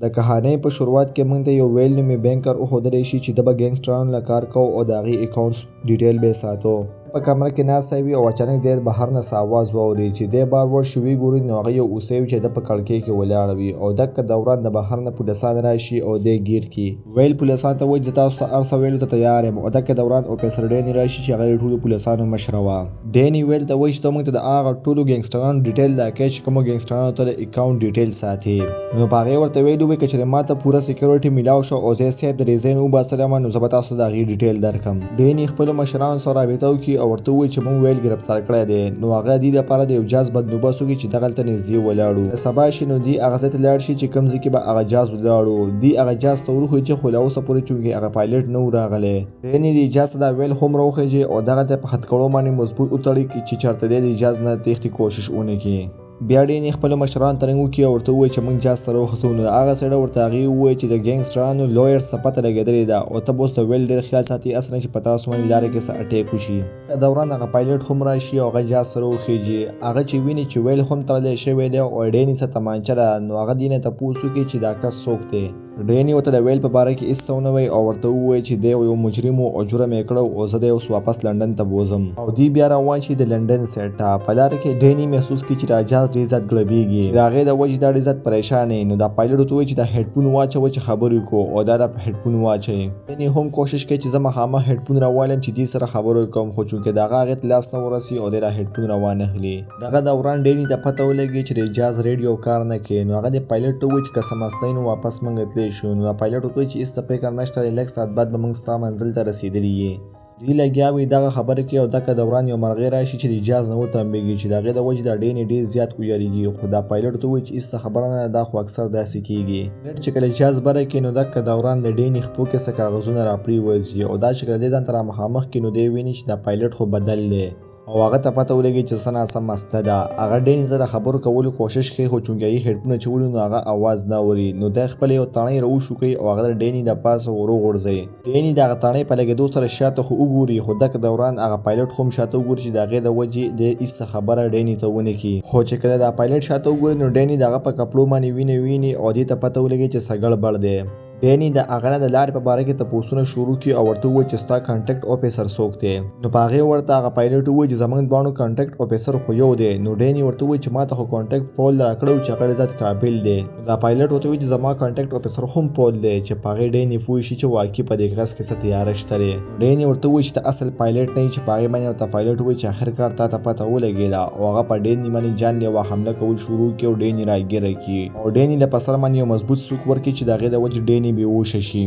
د کهانۍ په شروعات کې موږ ته یو ویل نومي بینکر وښودلی شي چې د به ګینګسټرانو له کار کو او د هغې اکاونټس ډیټیل به یې ساتو. په کمره کې ناستی وي او اچانک دی بهر نه څه اواز واوري چې دی بار ور شي وګوري نو هغه یو اوسۍ وي چې د په کړکۍ کې ولاړه وي او دقه دوران د بهر نه پولیسان راشي او دی ګیر کړي. ویل پولیسانو ته وایي زه تاسو ته هر څه ویلو ته تیار یم او دقه دوران اوفیسر ډیني راشي چې هغه د ټولو پولیسانو مشره وه. ډیني ویل ته وایي چې ته موږ ته د هغه ټولو ګینګسټرانو ډیټیل راکړې چې کومو ګینګسټرانو ته د اکاونټ ډیټیل ساتي. نو په هغې ورته ویلي وي که چېرې ما ته پوره سیکیورټي میلاو شو او زه صاحب د ریزین وباسلی یم نو زه به تاسو ته د هغې ډیټیل درکړم. ډیني خپلو مشرانو سره رابطه وکړي او ورته ووایي چې موږ ویل ګرفتار کړی دی نو هغه دې دپاره د یو جاز بندوبست وکړي چې دغلته نږدې ولاړو. سبا شي نو دې هغه ځای ته لاړ شي چې کوم ځای کې به هغه جاز ولاړو. دې هغه جاز ته ورخوي چې خو له اوسه پورې چونکې هغه پایلټ نه و راغلی. ډیني دې جاز ته دا ویل هم راوخیږي او دغلته په خط کړو باندې مضبوط وتړي چې چېرته دی د جاز نه تېښتې کوشش ونه کړي. بیا ډیني خپلو مشرانو ته رنګ وکړي او ورته ووایي چې موږ جاز ته راوختو. نو هغه سړی ورته هغې ووایي چې د ګینګسټرانو لویر څه پته لګېدلې ده او ته به اوس د ویل ډېر خیال ساتي اصلا چې په تاسو باندې لاره کې څه اټیک وشي. دوران هغه پایلټ هم راشي او هغه جاز سره وخیږي. هغه چې ویني چې ویل هم تړلی شوی دی او ډیني څه تمانچه ده نو هغه دې نه تپوس وکړي چې دا کس څوک دی. ډیني ورته د ویل په باره کې هېڅ څه ونه وایي او ورته ووایي چې دی یو مجرم و او جرم یې کړی او زه دی اوس واپس لندن ته بوځم او دوی بیا روان شي د لندن سایډ ته. په لاره کې ډیني محسوس کړي چې دا جاز ډېر زیات ګړبېږي چې د هغې د وجې دا ډېر زیات پریشان نو دا پایلټ ورته ووایي چې دا هیډفون واچوه چې خبرې وکړو او دا د هیډفون واچوي. ډیني هم کوشش کوي چې زه مخامخ هیډفون راوالم چې دې سره خبرې وکړم خو چونکې د هغه هغې ته لاس نه ورسي او دی دا هیډفون راوانهلي. دغه دوران ډیني ته پته ولګي چې د جاز ریډیو کار نه کوي. نو هغه د پایلټ ته ووایي چې که سمستی نو واپس موږ تللی شو. نو پایلټ ورته وایي چې هېڅ ته فکر نشته لږ ساعت بعد به موږ ستا منزل ته رسېدلي یې. دوی لګیا وي دغه خبره کوي او دغه دوران یو مرغۍ راشي چې د جاز نه وتمبېږي چې د هغې د وجې دا ډیني ډېر زیات ویریږي. خو دا پایلټ ته وایي چې هېڅ خبره نه ده دا خو اکثر داسې کېږي. پایلټ چې کله جاز بره کړي نو دغه دوران د ډیني خپو کې څه کاغذونه راپرېوځي او دا چې کله دې ځان ته رامخامخ کړي نو دی ویني چې دا پایلټ خو بدل دی او هغه ته پته ولګي چې څه ناسم مسله ده. هغه ډیني ته د خبرو کولو کوشش کوي خو چونکې هغې هیډفون اچولي نو هغه اواز نه اوري. نو دی خپل یو تڼۍ راوشوکوي او هغه د ډیني د پاسه وروغورځوي. ډیني د هغه تڼۍ په لګېدو سره شاته خو وګوري خو دغه دوران هغه پایلټ هم شاته وګوري چې د هغې د وجې دی هېڅ خبره ډیني ته ونه کړي. خو چې کله دا پایلټ شاته وګوري نو ډیني د هغه په کپړو باندې ویني او دې ته پته ولګي چې څه ګړبړ دی. ډیني د هغه نه د لارې په باره کې تپوسونه شروع کړي او ورته ووایي چې ستا کانټیکټ اوفیسر څوک دی. نو په هغې ورته هغه پایلټ ووایي چې زموږ دواړو کانټیکټ اوفیسر خو یو دی. نو ډیني ورته ووایي چې ما ته خو کانټیکټ پول راکړی و چې هغه ډېر زیات قابل دی. دا پایلټ ورته ووایي چې زما کانټیکټ اوفیسر هم پول دی چې په هغې ډیني پوه شي چې واقعي په دې کس کې څه تیاره شته دی. ډیني ورته ووایي چې ته اصل پایلټ نه یې چې په هغې باندې ورته پایلټ ووایي چې آخرکار تا ته پته ولګېده او هغه په ډیني باندې جانلیوا حمله کول شروع کړي او ډیني راګیره کړي او ډیني له په سر باندې یو مضبوط سوک ورکړي چې د هغې د وجې ډیني بېهوشه شي.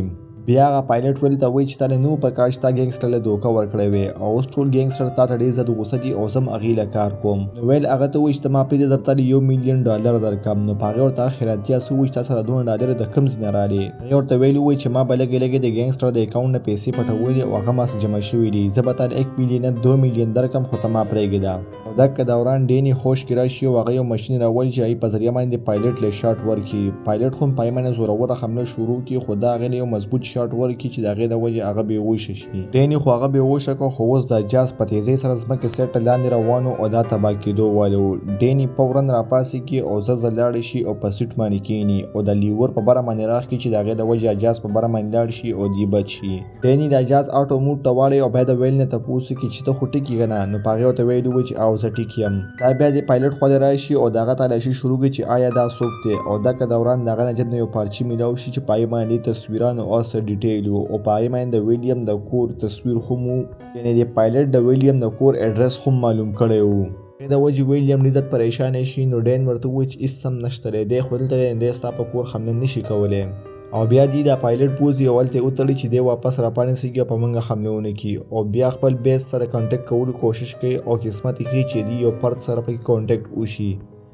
بیا هغه پایلټ ویل ته وایي چې تا له نو په کار چې تا ګینګسټر له دوکه ورکړی وې او اوس ټول ګینګسټر تا ته ډېر زیات غوسه دي او زه هم هغې له کار کوم. نو ویل هغه ته وایي چې ته ما پرېږده زه به تا له $1,000,000 درکړم. نو په هغې ورته هغه حیرانتیا څه وایي چې تا سره $2 د کوم ځای نه رالې. هغې ورته ویلي وایي چې ما به لږې لږې د ګینګسټر د اکاونټ نه پیسې پټولې او هغه ما څه جمع شوي دي. زه به تا 1,000,000 نه 2,000,000 درکړم خو ته ما پرېږده. او دغه دوران ډیني هوش کې راشي او هغه یو ماشین راولي چې هغې په ذریعه باندې پایلټ له شاټ ورکړي. پایلټ هم په هغې باندې زوروره حمله شروع کړي خو دا هغې له یو مضبوط شاټ ورکړي چې د هغې د وجې هغه بېهوشه شي. ډیني خو هغه بېهوشه کړ خو اوس د جاز په تیزۍ سره ځمکې سیټ ته لاندې روان و او دا تباه کېدو والی و. ډیني فوراً راپاڅېږي او زر لاړې شي او په سیټ باندې کښېني او د لیور په بره باندې راښکي چې د هغې د وجې جاز په بره باندې لاړ شي او دی بچ شي. ډیني د جاز آټو موډ ته واړوي او بیا د ویل نه تپوس وکړي چې ته خو ټیک یې که نه. نو په هغې ورته ویلي وایي چې او زه ټیک یم. دا بیا د پایلټ خواته راشي او د هغه تلاشي شروع کړي چې آیا دا څوک دی او دغه دوران د هغه نه جب نه یو پارچې میلاو شي چې په هغې باندې تصویران او څه ډیټیل و او په هغې باندې د ویلیام د کور تصویر هم و. یعنې د پایلټ د ویلیام د کور اډرس هم معلوم کړی و. د وجې ویلیام ډېر زیات پریشانه شي. نو ډین ورته ووایي چې هېڅ هم نشته دی دی خو دلته دی دی ستا په کور حمله نشي کولی او بیا دی دا پایلټ بوځي او هلته یې وتړي چې دی واپس راپانسېږي او په موږ حمله ونه کړي او بیا خپل بیس سره کانټیکټ کولو کوشش کوي او قسمت یې ښیي چې دی یو فرد سره پکې کانټیکټ وشي.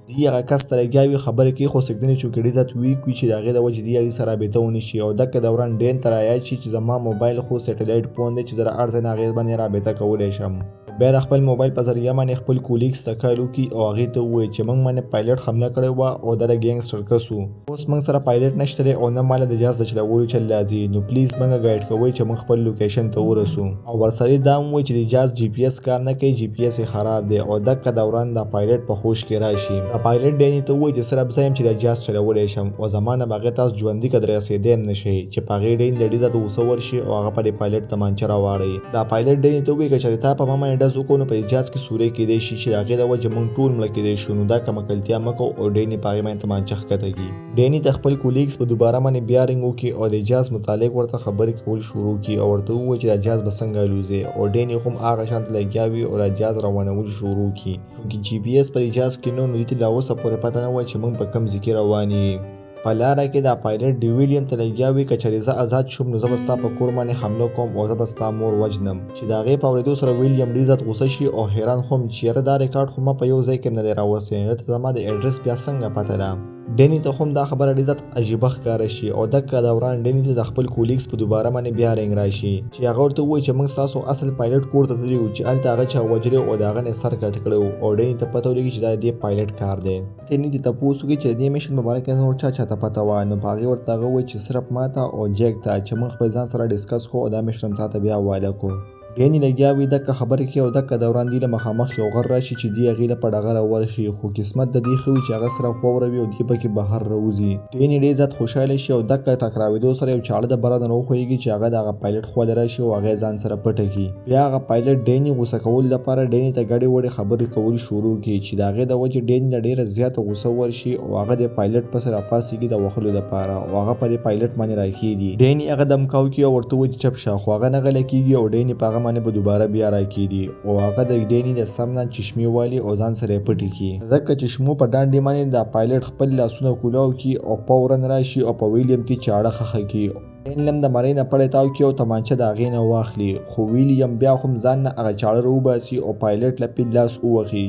دی هغه کس ته لګیا وي خبرې کوي خو سږدنې چونکې ډېر زیات ویک وي چې د هغې د وجې دی هغې سره رابطه ونه شي او دغه دوران ډین ته رایاد شي چې زما موبایل خو سیټلایټ فون دی چې زه د هر ځای نه هغې باندې رابطه کولی شم. بیا د خپل موبایل په ذریعه باندې خپل کولیګس ته کال وکړي او هغې ته ووایي چې موږ باندې پایلټ حمله کړې وه او دا د ګینګسټر کس و. اوس موږ سره پایلټ نشته دی او نه ماله د جهاز د چلولو چل راځي، نو پلیز موږ ګایډ کوئ چې موږ خپل لوکیشن ته ورسو. او ورسره دا هم ووایي چې د جهاز جی پی ایس کار نه کوي، جی پی ایس یې خراب دی او دقه دوران د پایلټ په هوش کې راشي. د پایلټ ډیني ته ووایي چې صرف زه یم چې د جهاز چلولی شم او زما نه به هغې تاسو ژوندي که در رسېدی هم نه شئ، چې په هغې ډین د ډیزه د غوسه ورشي او هغه په دې پایلټ تمانچه راواړوي. دا پایلټ ډیني ته ووایي که چېرې تا په ما باندې ډز وکړو نو په دې جهاز کې سوری کېدی شي چې د هغې د وجې موږ ټول مړه کېدی شو، نو دا کمکلتیا مه کوو. او ډیني په هغې باندې تمانچه ښکته کړي. ډیني د خپل کولیګس په دوباره باندې بیا رنګ وکړي او د جهاز متعلق ورته خبرې کول شروع کړي او ورته ووایي چې دا جهاز به څنګه الوځي. او ډیني خو هم هغه شانته لګیا وي او دا جهاز روانول شروع کړي. چونکې جی پي ایس په دې جهاز کې نو دوی ته لا اوسه پورې پته نه وه چې موږ په کوم ځای کې روان یو. په لاره کې دا پایلټ د ویلیم ته لګیا وي که چېرې زه آزاد شوم نو زه به ستا په کور باندې حمله کوم او زه به ستا مور وژنم. چې د هغې په اورېدو سره ویلیم ډېر زیات غوسه شي او حیران خو هم چې یاره دا ریکارډ خو ما په یو ځای کې هم نه دی راوستی، نو ته زما د اډرس بیا څنګه پته ده. ډیني ته خو هم دا خبره ډېر زیات عجیبه ښکاره شي او دقه دوران ډیني ته د خپل کولیګس په دوباره باندې بیا رنګ راشي چې هغه ورته ووایي چې موږ ستاسو اصل پایلټ کور ته تللي وو چې هلته هغه چا وژلی او د هغه نه سر کټ کړی و. او ډیني ته پته ولګي چې دا د دې پایلټ کار دی. ډیني ته تپوس وکړي چې د دې میشن په باره کې نور چا چاته پته وه، نو په هغې ورته هغه ووایي چې صرف ما ته او جیک ته چې موږ خپل ځان سره ډسکس کړو او دا میشن هم تا ته بیا حواله کړو. ډیني لګیا وي دقه خبرې کوي او دقه دوران دی له مخامخ یو غر راشي چې دی هغې له په ډغره ورشي، خو قسمت د دې ښه وي چې هغه صرف واوروي او دی پکې بهر راوځي. ډیني ډېر زیات خوشحاله شي او دقه ټکراوېدو سره یو چاړه د بره نه راوښویږي چې هغه د هغه پایلټ خواله راشي او هغه ځان سره پټه کړي. بیا هغه پایلټ ډیني غوسه کولو لپاره ډیني ته ګډې وډې خبرې کول شروع کړي چې د هغې د وجې ډیني له ډېره زیاته غوسه ورشي او هغه د پایلټ پسې راپاڅېږي د وهلو لپاره او هغه په دې پایلټ باندې راکښېږي. ډیني هغه دمکاو کړي او ورته ووایي چې چپ شه، خو هغه نه غلی کېږي او ډیني په هغه باندې به دوباره بیا راکېږي او هغه د ډیني د سم نه چشمې والي او ځان سره یې پټې کړي. ځکه چشمو په ډانډې باندې د پایلټ خپل لاسونه کولاو کړي او فوراً راشي او په ویلیم کې چاړه خښه کړي. ډین د مرۍ نه پړی تاو کړي او تمانچه د هغې نه واخلي، خو ویلیم بیا هم ځان نه هغه چاړه راوباسي او پایلټ له پې لاس ووهي.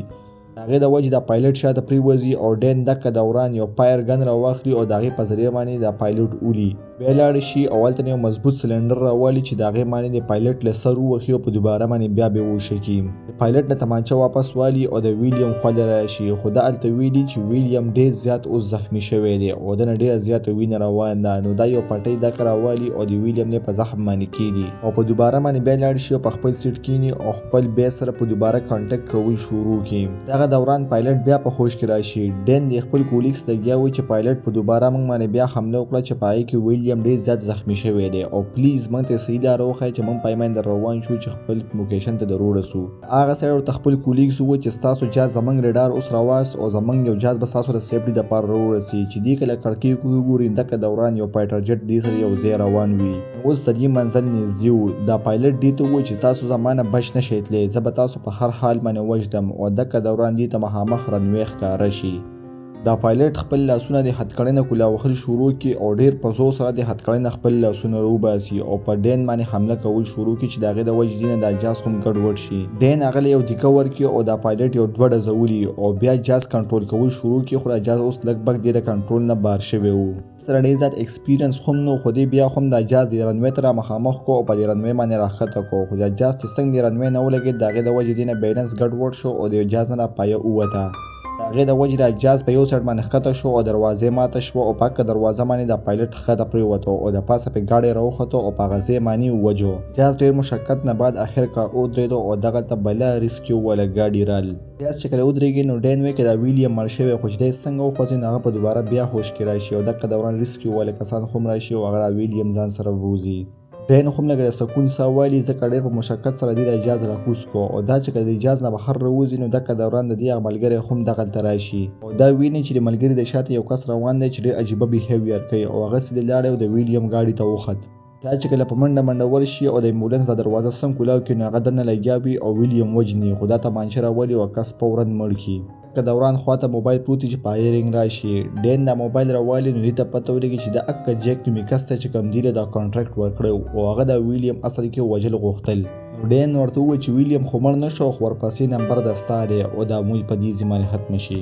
د هغې د وجې د پایلټ شاته پرېوځي او ډین دقه دوران یو فایر ګن راواخلي او د هغې په ذریعه باندې د پایلټ ولي. بیا لاړ شي او هلته یو مضبوط سلنډر راوالي چې د هغې باندې د پایلټ له سر ووهي او په دوباره باندې بیا بېهوشه کړي. د پایلټ نه تمانچه واپس والي او د ویلیم خواله راشي، خو ده هلته ویلي چې ویلیم ډېر زیات اوس زخمي شوی دی او ده نه ډېره زیاته وینه روان ده، نو دا یو پټۍ دقه راوالي او د ویلیم نه په زخم باندې کېږي او په دوباره باندې بیا لاړ شي او په خپل سیټ کښېني او خپل بیس سره په دوباره کانټیکټ کول شروع کړي. دغه دوران پایلټ بیا په هوش کې راشي. ډین د خپل کولیګس لګیا وي چې پایلټ په دوباره موږ باندې بیا حمله وکړه چې په هغې کې ویلیم ډېر زیات زخمي شوی دی او پلیز موږ ته صحیح لاره وښایه چې موږ پای باندې روان شو چې خپل لوکیشن ته در ورسو. هغه سړی ورته خپل کولیګس ووایي چې ستاسو جهاز زموږ ریډار اوس راواست او زموږ یو جهاز به ستاسو د سیفټي دپاره راورسي چې دې کله کړکۍ وګوري دقه دوران یو فایټر جټ دې سره یو ځای روان وي. اوس د دې منزل نږدې و. دا پایلټ دې ته ووایي چې تاسو زما نه بچ نه شئ تللی، زه به تاسو په هر حال باندې وژدم او دقه دوران دې ته مخامخ رنوی ښکاره شي. دا پایلټ خپل لاسونه د هتکړۍ نه کولا وهل شروع کړي او ډېر په زور سره د هتکړۍ نه خپل لاسونه راوباسي او په ډین باندې حمله کول شروع کړي چې د هغې د وجې دې نه دا جهاز هم ګډوډ شي. ډین هغه له یو دیکه ورکړي او دا پایلټ یو دوه ډزه ولي او بیا جهاز کنټرول کول شروع کړي، خو دا جهاز اوس لږ بږ د کنټرول نه بار شوی و. سره ډېر زیات ایکسپیرینس هم نو، خو دې بیا هم دا جهاز د رنوی ته رامخامخ کړو او په دې رنوی باندې راښکته کړو، خو دا جهاز چې څنګه د رنوی نه ولګېد د هغې د وجې دې نه بیلنس ګډوډ شو او د جهاز نه پایه ووته. د هغې د وجې دا جهاز په یو سایډ باندې ښکته شو او دروازې ماته شوه او په هکله دروازه باندې د پایلټ ښکته پرېوته او د پاسه پې ګاډی راوخته او په هغه ځای باندې ووجو. جهاز ډېر مشقت نه بعد اخر کار ودرېدو او دغلته بله ریسکیو والا ګاډي رال. جهاز چې کله ودرېږي نو ډین وایي که دا ویلیم مړ شوی، خو چې دی څنګه وخوځي نو هغه په دوباره بیا هوش کې راشي او دقه دوران ریسکیو والا کسان هم راشي او هغه ویلیم ځان سره بوځي. ډین هم لږ د سکون ساه والي ځکه ډېر په مشقت سره دی د جهاز راکوز کړو او دا چې کله د جهاز نه بهر راوځي نو دقه دوران د دې هغه ملګری هم دغلته راشي او دا ویني چې د ملګري د شاته یو کس روان دی چې ډېر عجیبه بیهیویر کوي او هغسې د لاړی او د ویلیم ګاډي ته وخت. دا چې کله په منډه منډه ورشي او د امبولانس د دروازه سم کولاو کړي نو هغه دننه لګیا وي او ویلیم وجني، خو دا تمانچه راولي او کس فوراً مړ کړي. که دوران خواته موبایل پروت چې په هایرینګ راشي. ډین دا موبایل راوالي نو دې ته پته ولګي چې د اکه جیک نومي کس ته چې کوم دی له دا کانټراکټ ورکړی او هغه د ویلیم اصل کې وژل غوښتل. نو ډین ورته ووایي چې ویلیم خو مړ نه شو، خو ورپسې نمبر د ستا دی او دا موی په دې ځای باندې ختمه شي.